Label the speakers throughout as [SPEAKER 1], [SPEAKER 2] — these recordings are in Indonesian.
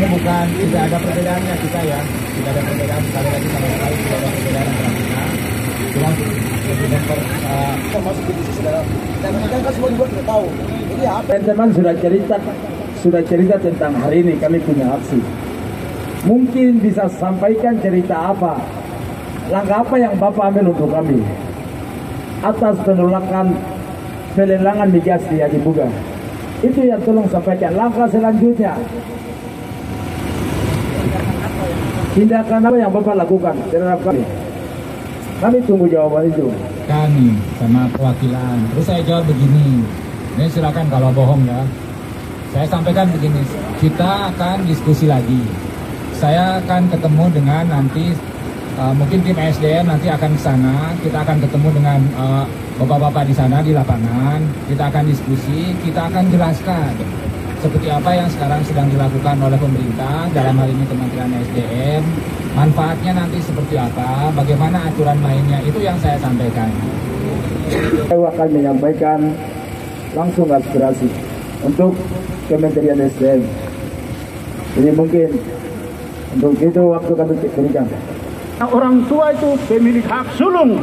[SPEAKER 1] Ini bukan tidak ada perbedaannya kita ya, tidak ada perbedaan sekali lagi sama sekali tidak ada perbedaan antara kita. Cuma kita masuk di sisi dalam dan kita kan semua juga tidak tahu. Jadi apa? Teman-teman sudah cerita tentang hari ini kami punya aksi. Mungkin bisa sampaikan cerita apa, langkah apa yang Bapak ambil untuk kami atas penolakan pelelangan migas di Aji Muga. Itu yang tolong sampaikan. Langkah selanjutnya, tindakan apa yang Bapak lakukan terhadap kami? Kami tunggu jawaban itu.
[SPEAKER 2] Kami sama perwakilan. Terus saya jawab begini, ini silakan kalau bohong ya. Saya sampaikan begini, kita akan diskusi lagi. Saya akan ketemu dengan nanti mungkin tim SDM nanti akan ke sana. Kita akan ketemu dengan bapak-bapak di sana di lapangan. Kita akan diskusi, kita akan jelaskan seperti apa yang sekarang sedang dilakukan oleh pemerintah, dalam hal ini Kementerian SDM, manfaatnya nanti seperti apa, bagaimana aturan mainnya, itu yang saya sampaikan.
[SPEAKER 1] Saya akan menyampaikan langsung aspirasi untuk Kementerian SDM. Ini mungkin untuk itu waktu kami berikan.
[SPEAKER 3] Orang tua itu pemilik hak sulung.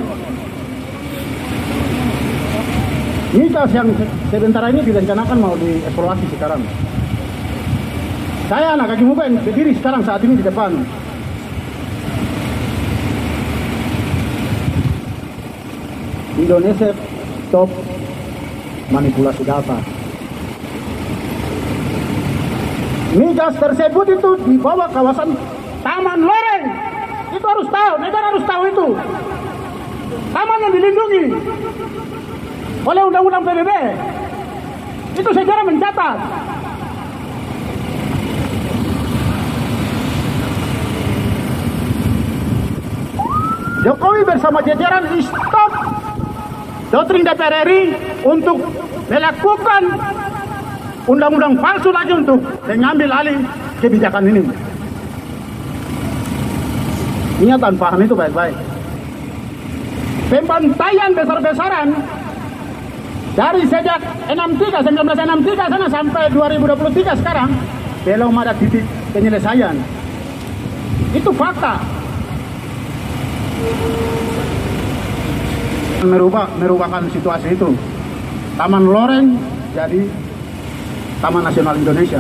[SPEAKER 3] Migas yang sebentar ini direncanakan mau dievaluasi sekarang. Saya anak Aji Muga yang berdiri sekarang saat ini di depan. Indonesia top manipulasi data. Migas tersebut itu di bawah kawasan Taman Loreng. Itu harus tahu, negara harus tahu itu. Taman yang dilindungi oleh Undang-Undang PBB. Itu sejarah mencatat. Jokowi bersama jajaran stop doktrin DPR RI untuk melakukan undang-undang palsu lagi untuk mengambil alih kebijakan ini. Ingat dan paham itu baik-baik. Pembantaian besar-besaran dari sejak 1963 sana sampai 2023 sekarang belum ada titik penyelesaian. Itu fakta. Merubahkan situasi itu. Taman Loreng jadi Taman Nasional Indonesia.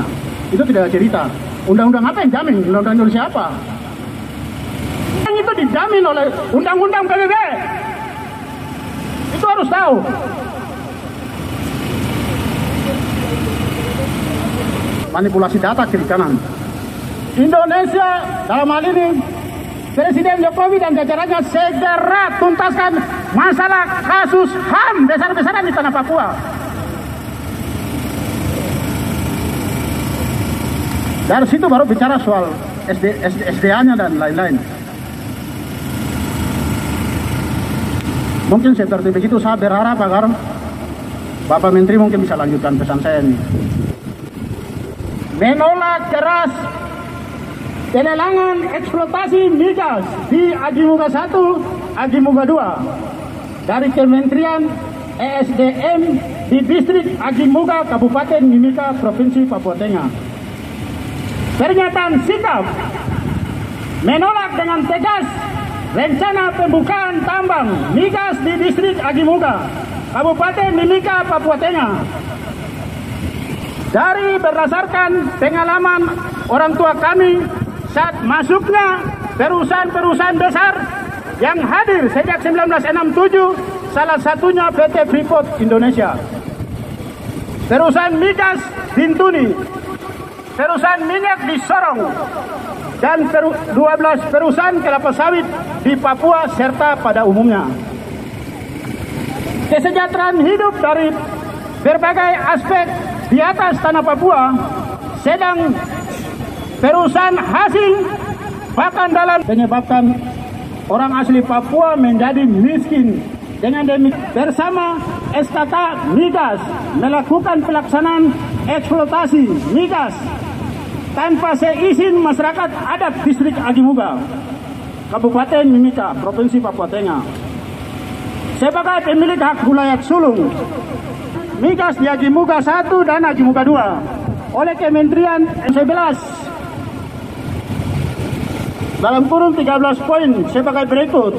[SPEAKER 3] Itu tidak ada cerita. Undang-undang apa yang jamin? Undang-undang Indonesia apa? Yang itu dijamin oleh Undang-Undang PBB. Itu harus tahu. Manipulasi data kiri kanan. Indonesia dalam hal ini Presiden Jokowi dan jajarannya segera tuntaskan masalah kasus HAM besar-besaran di tanah Papua. Dari situ baru bicara soal SDA-nya dan lain-lain. Mungkin seperti begitu saya berharap agar Bapak Menteri mungkin bisa lanjutkan pesan saya ini. Menolak keras pelelangan eksploitasi migas di Aji Muga 1, Aji Muga 2 dari Kementerian ESDM di distrik Aji Muga, Kabupaten Mimika, Provinsi Papua Tengah. Pernyataan sikap menolak dengan tegas rencana pembukaan tambang migas di distrik Aji Muga, Kabupaten Mimika, Papua Tengah. Dari berdasarkan pengalaman orang tua kami saat masuknya perusahaan-perusahaan besar yang hadir sejak 1967, salah satunya PT Freeport Indonesia, perusahaan migas Bintuni, perusahaan minyak di Sorong, dan 12 perusahaan kelapa sawit di Papua serta pada umumnya. Kesejahteraan hidup dari berbagai aspek di atas tanah Papua sedang perusahaan asing bahkan dalam menyebabkan orang asli Papua menjadi miskin. Dengan demikian bersama SKK Migas melakukan pelaksanaan eksploitasi migas tanpa seizin masyarakat adat distrik Aji Muga, Kabupaten Mimika, Provinsi Papua Tengah. Sebagai pemilik hak wilayah sulung migas di Aji Muga 1 dan Aji Muga 2 oleh Kementerian 11 dalam kurung 13 poin sebagai berikut.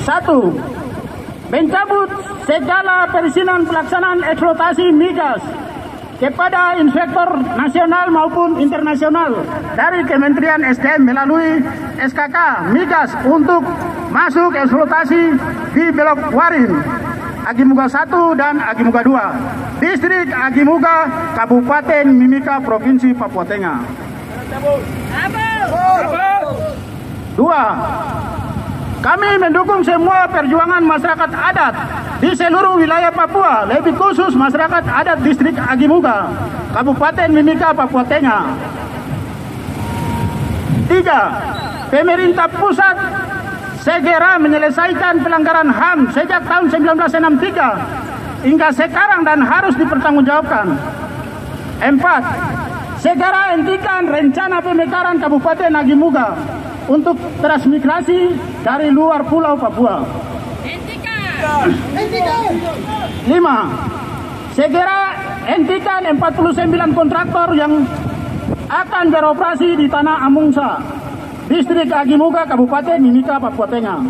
[SPEAKER 3] 1. Mencabut segala perizinan pelaksanaan eksploitasi migas kepada inspektor nasional maupun internasional dari Kementerian SDM melalui SKK migas untuk masuk eksploitasi di Belok Warin, Agimuga 1 dan Agimuga 2, Distrik Agimuga, Kabupaten Mimika, Provinsi Papua Tengah. 2. Kami mendukung semua perjuangan masyarakat adat di seluruh wilayah Papua, lebih khusus masyarakat adat Distrik Agimuga, Kabupaten Mimika, Papua Tengah. 3. Pemerintah pusat segera menyelesaikan pelanggaran HAM sejak tahun 1963 hingga sekarang dan harus dipertanggungjawabkan. 4. Segera hentikan rencana pemekaran Kabupaten Agimuga untuk transmigrasi dari luar Pulau Papua. 5. Segera hentikan 49 kontraktor yang akan beroperasi di Tanah Amungsa, Distrik Agimuga, Kabupaten Mimika, Papua Tengah.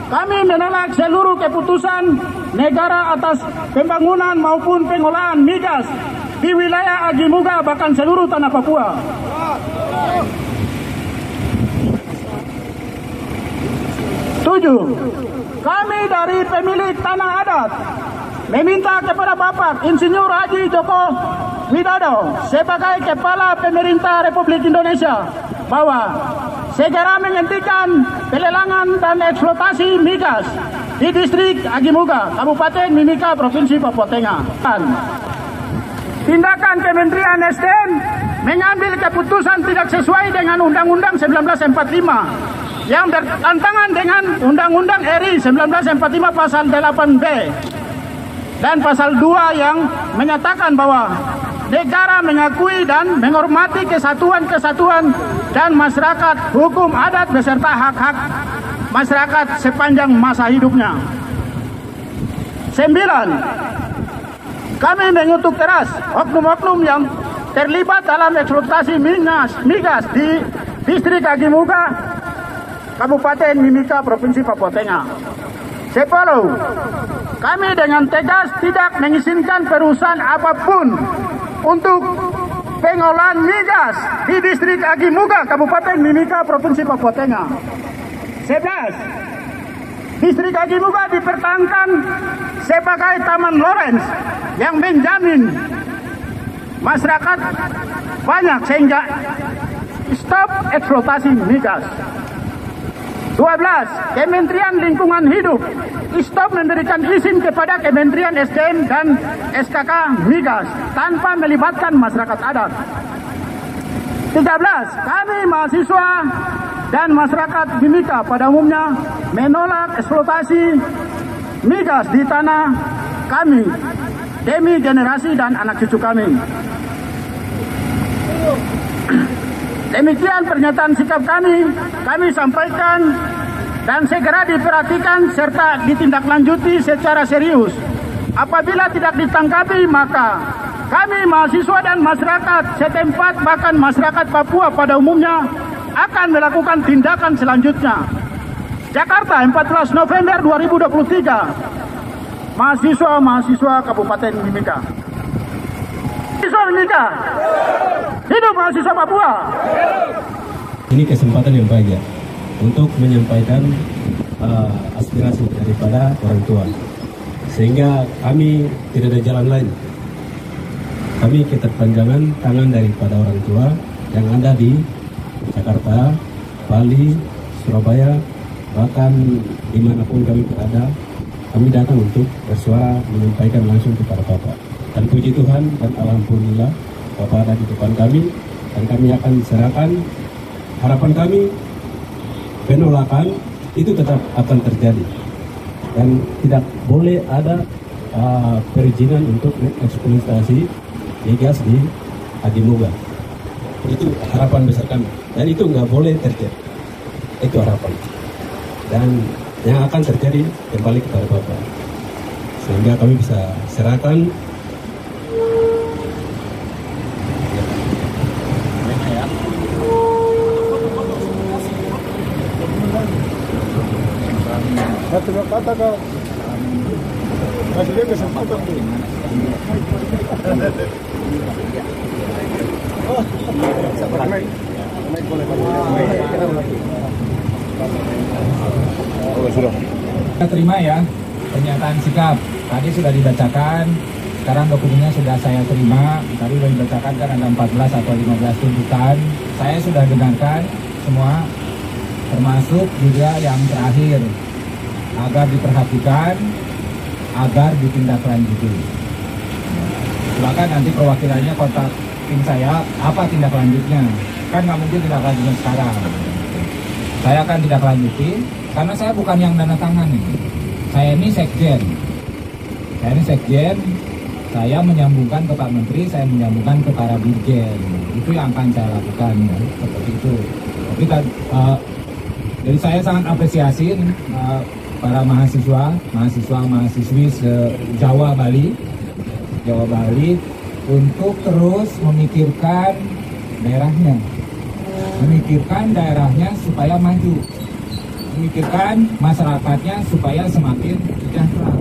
[SPEAKER 3] Kami menolak seluruh keputusan negara atas pembangunan maupun pengolahan migas di wilayah Agimuga, bahkan seluruh tanah Papua. 7. Kami dari pemilik tanah adat meminta kepada Bapak Insinyur Haji Joko Widodo sebagai Kepala Pemerintah Republik Indonesia bahwa segera menghentikan pelelangan dan eksploitasi migas di Distrik Agimuga, Kabupaten Mimika, Provinsi Papua Tengah. Tindakan Kementerian SDM mengambil keputusan tidak sesuai dengan Undang-Undang 1945 yang bertentangan dengan Undang-Undang RI 1945 pasal 8B dan pasal 2 yang menyatakan bahwa negara mengakui dan menghormati kesatuan dan masyarakat hukum adat beserta hak-hak masyarakat sepanjang masa hidupnya. 9. Kami mengutuk keras oknum-oknum yang terlibat dalam eksploitasi migas di Distrik Agimuga, Kabupaten Mimika, Provinsi Papua Tengah. 10. Kami dengan tegas tidak mengizinkan perusahaan apapun untuk pengolahan migas di Distrik Agimuga, Kabupaten Mimika, Provinsi Papua Tengah. 11. Distrik Agimuga dipertahankan sebagai Taman Lawrence yang menjamin masyarakat banyak sehingga stop eksploitasi migas. 12. Kementerian Lingkungan Hidup stop memberikan izin kepada Kementerian SDM dan SKK migas tanpa melibatkan masyarakat adat. 13. Kami mahasiswa dan masyarakat Mimika pada umumnya menolak eksploitasi migas di tanah kami demi generasi dan anak cucu kami. Demikian pernyataan sikap kami sampaikan dan segera diperhatikan serta ditindaklanjuti secara serius. Apabila tidak ditanggapi, maka kami mahasiswa dan masyarakat setempat bahkan masyarakat Papua pada umumnya akan melakukan tindakan selanjutnya. Jakarta, 14 November 2023. Mahasiswa Kabupaten Mimika. Mahasiswa Mimika. Hidup mahasiswa Papua.
[SPEAKER 4] Ini kesempatan yang baik ya untuk menyampaikan aspirasi daripada orang tua, sehingga kami tidak ada jalan lain. Kami keterpanjangan tangan daripada orang tua yang ada di Jakarta, Bali, Surabaya, bahkan dimanapun kami berada, kami datang untuk bersuara menyampaikan langsung kepada Bapak. Dan puji Tuhan dan alhamdulillah Bapak ada di depan kami, dan kami akan serahkan. Harapan kami penolakan itu tetap akan terjadi dan tidak boleh ada perizinan untuk eksploitasi migas di Agimuga. Itu harapan besar kami dan itu nggak boleh terjadi. Itu harapan, dan yang akan terjadi kembali kepada Bapak, sehingga kami bisa serahkan.
[SPEAKER 1] katakan kasih dia kesempatan tuh.
[SPEAKER 2] Kita terima ya pernyataan sikap. Tadi sudah dibacakan, sekarang dokumennya sudah saya terima. Tadi sudah dibacakan kan ada 14 atau 15 tuntutan. Saya sudah dengarkan semua, termasuk juga yang terakhir, agar diperhatikan, agar ditindaklanjuti. Silakan nanti perwakilannya kontak tim saya, apa tindak lanjutnya. Kan nggak mungkin tindak lanjutnya sekarang. Saya akan tindak lanjuti, karena saya bukan yang dana tangan nih. Saya ini sekjen. Saya menyambungkan ke Pak Menteri, saya menyambungkan ke para dirjen. Itu yang akan saya lakukan, ya, seperti itu. Tapi jadi saya sangat apresiasi para mahasiswa-mahasiswi se-Jawa Bali untuk terus memikirkan daerahnya supaya maju, memikirkan masyarakatnya supaya semakin sejahtera.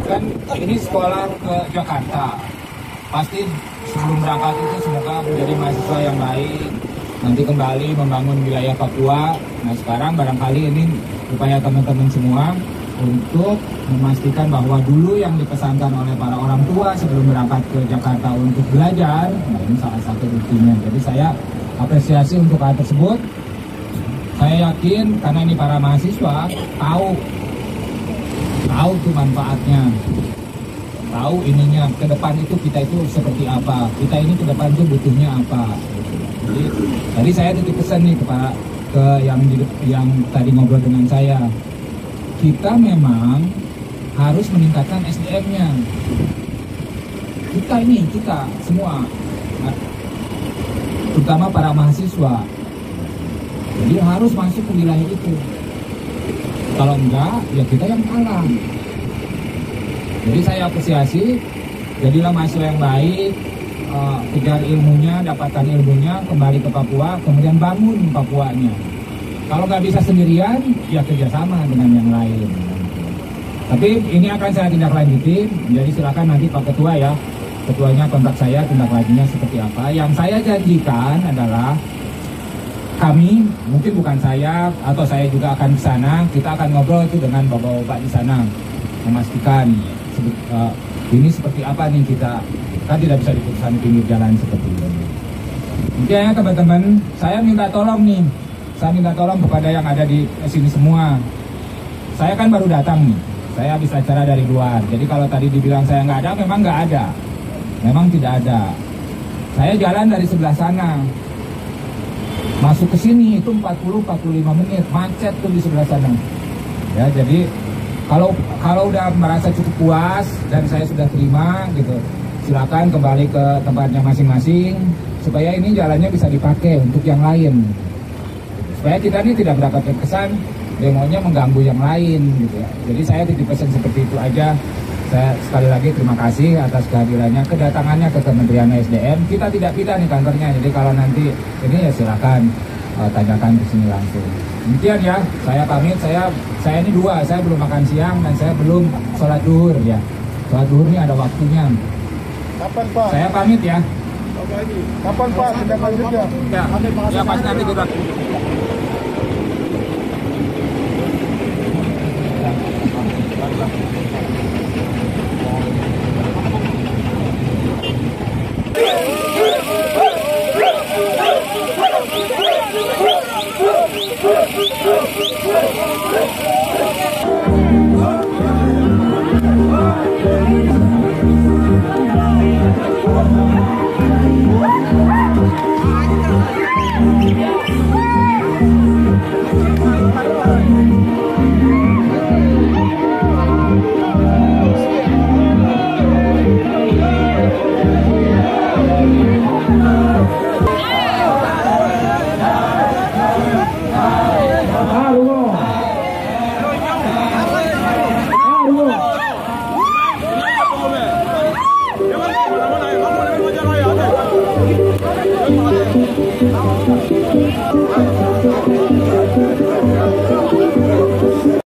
[SPEAKER 2] Kan ini sekolah ke Jakarta, pasti sebelum berangkat itu semoga menjadi mahasiswa yang baik, nanti kembali membangun wilayah Papua. Nah sekarang barangkali ini upaya teman-teman semua untuk memastikan bahwa dulu yang dipesankan oleh para orang tua sebelum berangkat ke Jakarta untuk belajar, nah ini salah satu buktinya. Jadi saya apresiasi untuk hal tersebut. Saya yakin karena ini para mahasiswa tahu tuh manfaatnya, tahu ininya ke depan itu kita itu seperti apa, kita ini ke depan itu butuhnya apa. Jadi tadi saya titip pesan nih ke yang tadi ngobrol dengan saya, kita memang harus meningkatkan SDM-nya. Kita semua, terutama para mahasiswa, jadi harus masuk ke wilayah itu. Kalau enggak, ya kita yang kalah. Jadi saya apresiasi, jadilah mahasiswa yang baik, kejar ilmunya, dapatkan ilmunya, kembali ke Papua, kemudian bangun Papuanya. Kalau nggak bisa sendirian, ya kerjasama dengan yang lain. Tapi ini akan saya tindak lanjuti, jadi silakan nanti Pak Ketua ya, ketuanya kontak saya, tindak lanjutnya seperti apa. Yang saya janjikan adalah kami, mungkin bukan saya, atau saya juga akan ke sana, kita akan ngobrol itu dengan bapak-bapak di sana, memastikan ini seperti apa nih kita, kan tidak bisa diputuskan di pinggir jalan seperti ini. Intinya teman-teman, saya minta tolong kepada yang ada di sini semua. Saya kan baru datang nih, saya habis acara dari luar, jadi kalau tadi dibilang saya nggak ada, memang nggak ada, memang tidak ada. Saya jalan dari sebelah sana, masuk ke sini itu 40-45 menit, macet tuh di sebelah sana. Ya, jadi kalau udah merasa cukup puas dan saya sudah terima gitu, silakan kembali ke tempatnya masing-masing supaya ini jalannya bisa dipakai untuk yang lain. Supaya kita ini tidak mendapatkan kesan demonya mengganggu yang lain gitu ya. Jadi saya titip pesan seperti itu aja. Saya sekali lagi terima kasih atas kehadirannya, kedatangannya ke Kementerian SDM. Kita tidak pindah nih kantornya, jadi kalau nanti ini ya silakan tanyakan di sini langsung. Demikian ya, saya pamit. Saya ini saya belum makan siang dan saya belum sholat duhur ya. Sholat duhur ini ada waktunya.
[SPEAKER 1] Kapan Pak?
[SPEAKER 2] Saya pamit ya.
[SPEAKER 1] Kapan Pak tindak lanjutnya?
[SPEAKER 2] Ya pasti nanti kita.
[SPEAKER 1] Terima kasih.